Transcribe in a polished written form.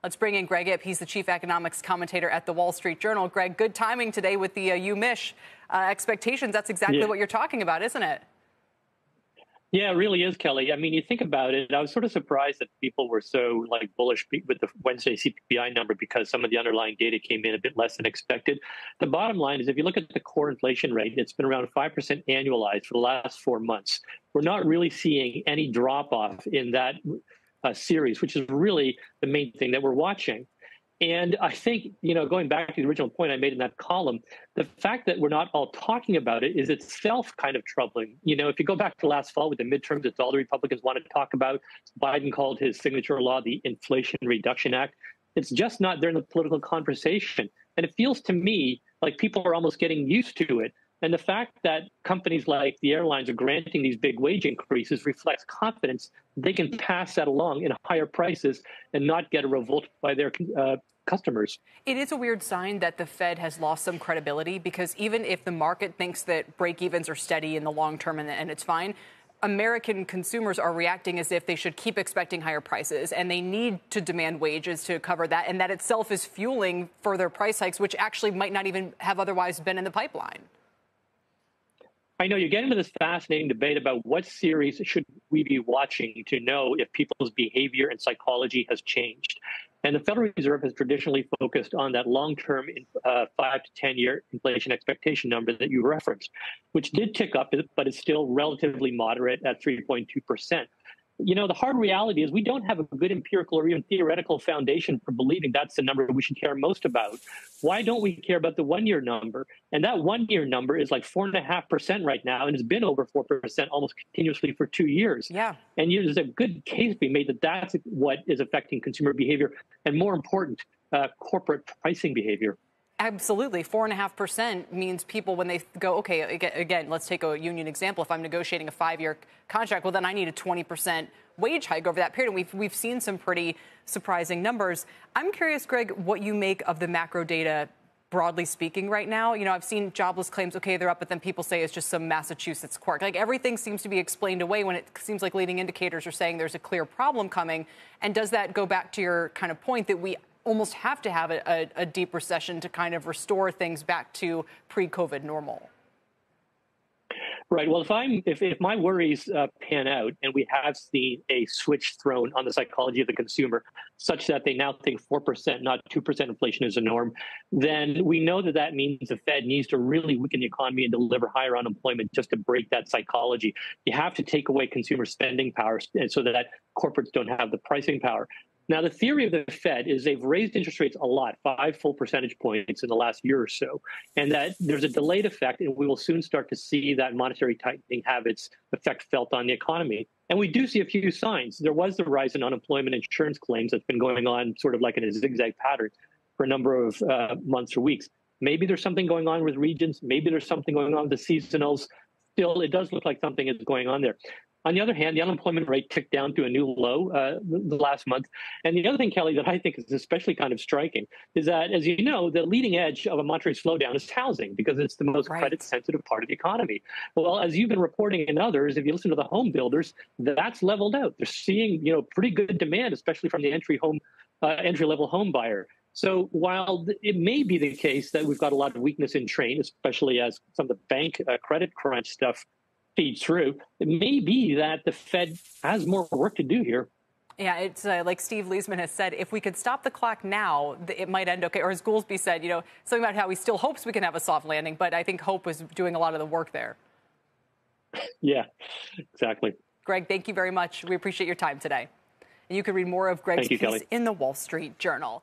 Let's bring in Greg Ip. He's the chief economics commentator at the Wall Street Journal. Greg, good timing today with the UMich expectations. That's exactly what you're talking about, isn't it? Yeah, it really is, Kelly. I mean, you think about it, I was sort of surprised that people were so bullish with the Wednesday CPI number because some of the underlying data came in a bit less than expected. The bottom line is if you look at the core inflation rate, it's been around 5% annualized for the last 4 months. We're not really seeing any drop off in that series, which is really the main thing that we're watching. And I think, going back to the original point I made in that column, the fact that we're not all talking about it is itself kind of troubling. If you go back to last fall with the midterms, it's all the Republicans wanted to talk about. Biden called his signature law the Inflation Reduction Act. It's just not there in the political conversation. And it feels to me like people are almost getting used to it. And the fact that companies like the airlines are granting these big wage increases reflects confidence they can pass that along in higher prices and not get a revolt by their customers. It is a weird sign that the Fed has lost some credibility because even if the market thinks that break-evens are steady in the long term and it's fine, American consumers are reacting as if they should keep expecting higher prices and they need to demand wages to cover that. And that itself is fueling further price hikes, which actually might not even have otherwise been in the pipeline. I know you get into this fascinating debate about what series should we be watching to know if people's behavior and psychology has changed. And the Federal Reserve has traditionally focused on that long-term 5 to 10-year inflation expectation number that you referenced, which did tick up, but is still relatively moderate at 3.2%. The hard reality is we don't have a good empirical or even theoretical foundation for believing that's the number we should care most about. Why don't we care about the 1-year number? And that 1-year number is like 4.5% right now, and it's been over 4% almost continuously for 2 years. Yeah. And there's a good case to be made that that's what is affecting consumer behavior, and more important, corporate pricing behavior. Absolutely. 4.5% means people, when they go, okay, again, let's take a union example. If I'm negotiating a 5-year contract, well, then I need a 20% wage hike over that period. And we've seen some pretty surprising numbers. I'm curious, Greg, what you make of the macro data, broadly speaking, right now. I've seen jobless claims, okay, they're up, but then people say it's just some Massachusetts quirk. Like everything seems to be explained away when it seems like leading indicators are saying there's a clear problem coming. And does that go back to your kind of point that we almost have to have a deep recession to kind of restore things back to pre-COVID normal? Right. Well, if my worries pan out and we have seen a switch thrown on the psychology of the consumer such that they now think 4%, not 2% inflation is a norm, then we know that means the Fed needs to really weaken the economy and deliver higher unemployment just to break that psychology. You have to take away consumer spending power so that corporates don't have the pricing power. Now, the theory of the Fed is they've raised interest rates a lot, 5 full percentage points in the last year or so, and that there's a delayed effect, and we will soon start to see that monetary tightening have its effect felt on the economy. And we do see a few signs. There was the rise in unemployment insurance claims that's been going on sort of like in a zigzag pattern for a number of months or weeks. Maybe there's something going on with regions. Maybe there's something going on with the seasonals. Still, it does look like something is going on there. On the other hand, the unemployment rate ticked down to a new low the last month. And the other thing, Kelly, that I think is especially kind of striking is that, as you know, the leading edge of a monetary slowdown is housing because it's the most credit-sensitive part of the economy. Well, as you've been reporting and others, if you listen to the home builders, that's leveled out. They're seeing, pretty good demand, especially from the entry-level home buyer. So while it may be the case that we've got a lot of weakness in trade, especially as some of the bank credit crunch stuff feeds through, it may be that the Fed has more work to do here. Yeah, it's like Steve Leisman has said, if we could stop the clock now, it might end okay. Or as Goolsbee said, something about how he still hopes we can have a soft landing, but I think hope is doing a lot of the work there. Yeah, exactly. Greg, thank you very much. We appreciate your time today. And you can read more of Greg's piece in the Wall Street Journal.